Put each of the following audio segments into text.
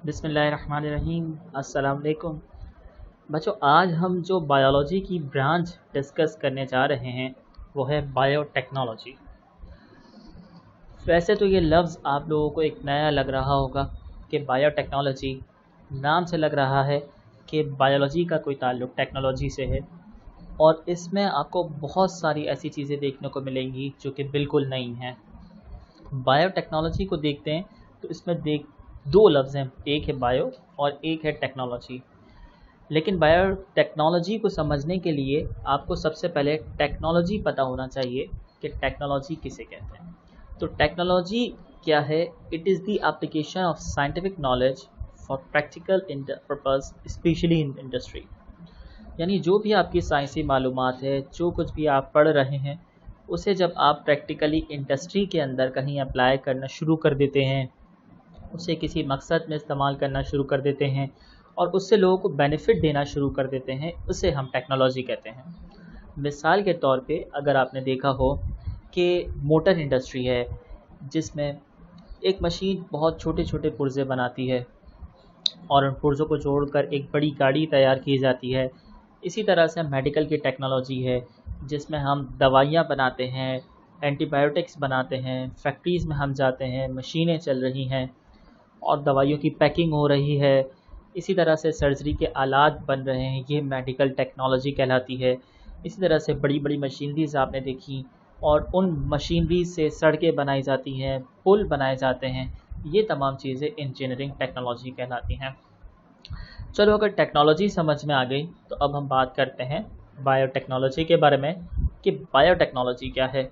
बिस्मिल्लाहिर्रहमानिर्रहीम। अस्सलाम वालेकुम बच्चों, आज हम जो बायोलॉजी की ब्रांच डिस्कस करने जा रहे हैं वो है बायोटेक्नोलॉजी। वैसे तो ये लफ्ज़ आप लोगों को एक नया लग रहा होगा कि बायोटेक्नोलॉजी नाम से लग रहा है कि बायोलॉजी का कोई ताल्लुक़ टेक्नोलॉजी से है, और इसमें आपको बहुत सारी ऐसी चीज़ें देखने को मिलेंगी जो कि बिल्कुल नई हैं। बायोटेक्नोलॉजी को देखते हैं तो इसमें दो लफ्ज़ हैं, एक है बायो और एक है टेक्नोलॉजी। लेकिन बायोटेक्नोलॉजी को समझने के लिए आपको सबसे पहले टेक्नोलॉजी पता होना चाहिए कि टेक्नोलॉजी किसे कहते हैं। तो टेक्नोलॉजी क्या है? It is the application of scientific knowledge for practical purpose, specially in industry. यानी जो भी आपकी साइंसी मालूमात है, जो कुछ भी आप पढ़ रहे हैं, उसे जब आप प्रैक्टिकली इंडस्ट्री के अंदर कहीं अप्लाई करना शुरू कर देते हैं, उसे किसी मकसद में इस्तेमाल करना शुरू कर देते हैं और उससे लोगों को बेनिफिट देना शुरू कर देते हैं, उसे हम टेक्नोलॉजी कहते हैं। मिसाल के तौर पे अगर आपने देखा हो कि मोटर इंडस्ट्री है, जिसमें एक मशीन बहुत छोटे छोटे पुर्जे बनाती है और उन पुर्जों को जोड़कर एक बड़ी गाड़ी तैयार की जाती है। इसी तरह से मेडिकल की टेक्नोलॉजी है, जिसमें हम दवाइयाँ बनाते हैं, एंटीबायोटिक्स बनाते हैं, फैक्ट्रीज़ में हम जाते हैं, मशीनें चल रही हैं और दवाइयों की पैकिंग हो रही है। इसी तरह से सर्जरी के आलात बन रहे हैं, ये मेडिकल टेक्नोलॉजी कहलाती है। इसी तरह से बड़ी बड़ी मशीनरीज़ आपने देखी और उन मशीनरी से सड़कें बनाई जाती हैं, पुल बनाए जाते हैं। ये तमाम चीज़ें इंजीनियरिंग टेक्नोलॉजी कहलाती हैं। चलो, अगर टेक्नोलॉजी समझ में आ गई तो अब हम बात करते हैं बायोटेक्नोलॉजी के बारे में कि बायोटेक्नोलॉजी क्या है।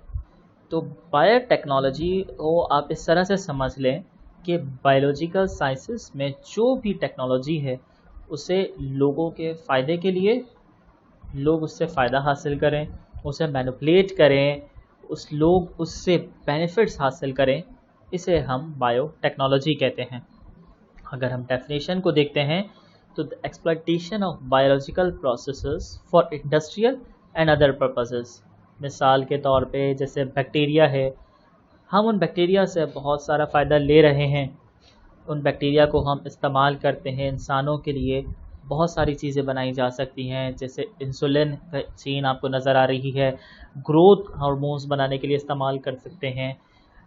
तो बायोटेक्नोलॉजी को आप इस तरह से समझ लें कि बायोलॉजिकल साइंसेस में जो भी टेक्नोलॉजी है, उसे लोगों के फ़ायदे के लिए, लोग उससे फ़ायदा हासिल करें, उसे मैनिपुलेट करें, लोग उससे बेनिफिट्स हासिल करें, इसे हम बायोटेक्नोलॉजी कहते हैं। अगर हम डेफिनेशन को देखते हैं तो the exploitation of biological processes for industrial and other purposes. मिसाल के तौर पे जैसे बैक्टीरिया है, हम उन बैक्टीरिया से बहुत सारा फ़ायदा ले रहे हैं। उन बैक्टीरिया को हम इस्तेमाल करते हैं, इंसानों के लिए बहुत सारी चीज़ें बनाई जा सकती हैं, जैसे इंसुलिन वैक्सीन आपको नज़र आ रही है, ग्रोथ हार्मोन्स बनाने के लिए इस्तेमाल कर सकते हैं,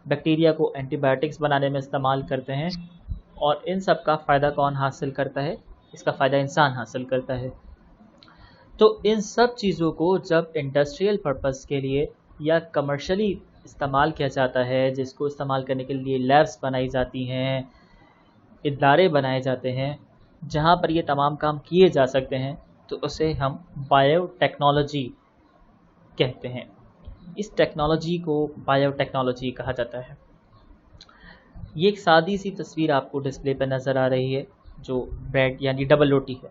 बैक्टीरिया को एंटीबायोटिक्स बनाने में इस्तेमाल करते हैं। और इन सब का फ़ायदा कौन हासिल करता है? इसका फ़ायदा इंसान हासिल करता है। तो इन सब चीज़ों को जब इंडस्ट्रियल पर्पस के लिए या कमर्शियली इस्तेमाल किया जाता है, जिसको इस्तेमाल करने के लिए लैब्स बनाई जाती हैं, इदारे बनाए जाते हैं, जहाँ पर ये तमाम काम किए जा सकते हैं, तो उसे हम बायोटेक्नोलॉजी कहते हैं। इस टेक्नोलॉजी को बायोटेक्नोलॉजी कहा जाता है। ये एक सादी सी तस्वीर आपको डिस्प्ले पर नज़र आ रही है, जो ब्रेड यानी डबल रोटी है।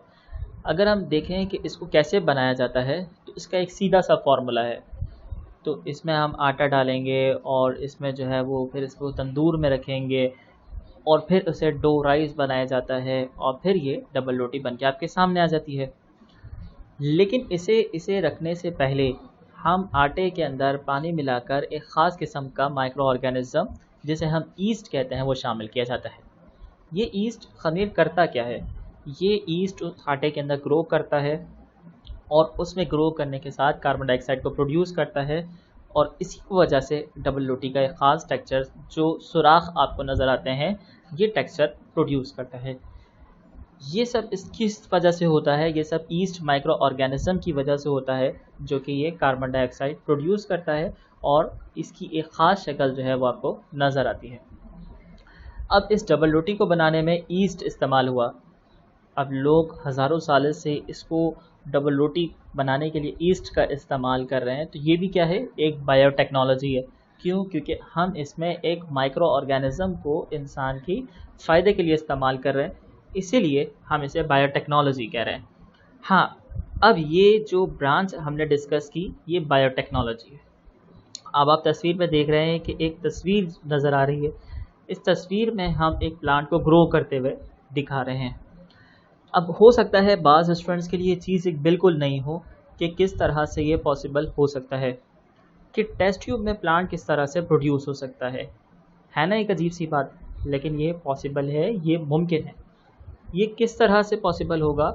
अगर हम देखें कि इसको कैसे बनाया जाता है, तो इसका एक सीधा सा फार्मूला है। तो इसमें हम आटा डालेंगे और इसमें जो है वो फिर इसको तंदूर में रखेंगे और फिर उसे डो राइस बनाया जाता है और फिर ये डबल रोटी बन के आपके सामने आ जाती है। लेकिन इसे रखने से पहले हम आटे के अंदर पानी मिलाकर एक ख़ास किस्म का माइक्रो ऑर्गेनिज़म, जिसे हम ईस्ट कहते हैं, वो शामिल किया जाता है। ये ईस्ट ख़मीर करता क्या है? ये ईस्ट उस आटे के अंदर ग्रो करता है और उसमें ग्रो करने के साथ कार्बन डाइऑक्साइड को प्रोड्यूस करता है और इसी की वजह से डबल रोटी का एक ख़ास टेक्सचर, जो सुराख आपको नज़र आते हैं, ये टेक्सचर प्रोड्यूस करता है। ये सब इसकी वजह से होता है, ये सब ईस्ट माइक्रो ऑर्गेनिज़म की वजह से होता है, जो कि ये कार्बन डाइऑक्साइड प्रोड्यूस करता है और इसकी एक ख़ास शक्ल जो है वो आपको नज़र आती है। अब इस डबल रोटी को बनाने में ईस्ट इस्तेमाल हुआ। अब लोग हज़ारों साल से इसको डबल रोटी बनाने के लिए ईस्ट का इस्तेमाल कर रहे हैं। तो ये भी क्या है? एक बायोटेक्नोलॉजी है। क्यों? क्योंकि हम इसमें एक माइक्रो ऑर्गेनिज़म को इंसान की फ़ायदे के लिए इस्तेमाल कर रहे हैं, इसीलिए हम इसे बायोटेक्नोलॉजी कह रहे हैं। हाँ, अब ये जो ब्रांच हमने डिस्कस की, ये बायोटेक्नोलॉजी है। अब आप तस्वीर में देख रहे हैं कि एक तस्वीर नज़र आ रही है। इस तस्वीर में हम एक प्लांट को ग्रो करते हुए दिखा रहे हैं। अब हो सकता है बाज़ स्टूडेंट्स के लिए ये चीज़ एक बिल्कुल नहीं हो कि किस तरह से ये पॉसिबल हो सकता है कि टेस्ट ट्यूब में प्लांट किस तरह से प्रोड्यूस हो सकता है ना? एक अजीब सी बात, लेकिन ये पॉसिबल है, ये मुमकिन है। ये किस तरह से पॉसिबल होगा?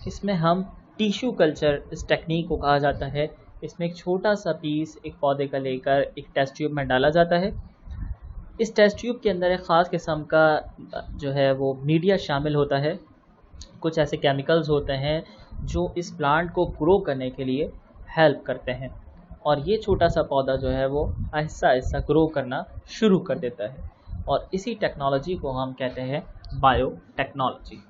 इसमें हम टिश्यू कल्चर इस टेक्निक को कहा जाता है। इसमें एक छोटा सा पीस एक पौधे का लेकर एक टेस्ट ट्यूब में डाला जाता है। इस टेस्ट ट्यूब के अंदर एक ख़ास किस्म का जो है वो मीडिया शामिल होता है। कुछ ऐसे केमिकल्स होते हैं जो इस प्लांट को ग्रो करने के लिए हेल्प करते हैं, और ये छोटा सा पौधा जो है वो आहिस्ता आहिस्ता ग्रो करना शुरू कर देता है। और इसी टेक्नोलॉजी को हम कहते हैं बायो टेक्नोलॉजी।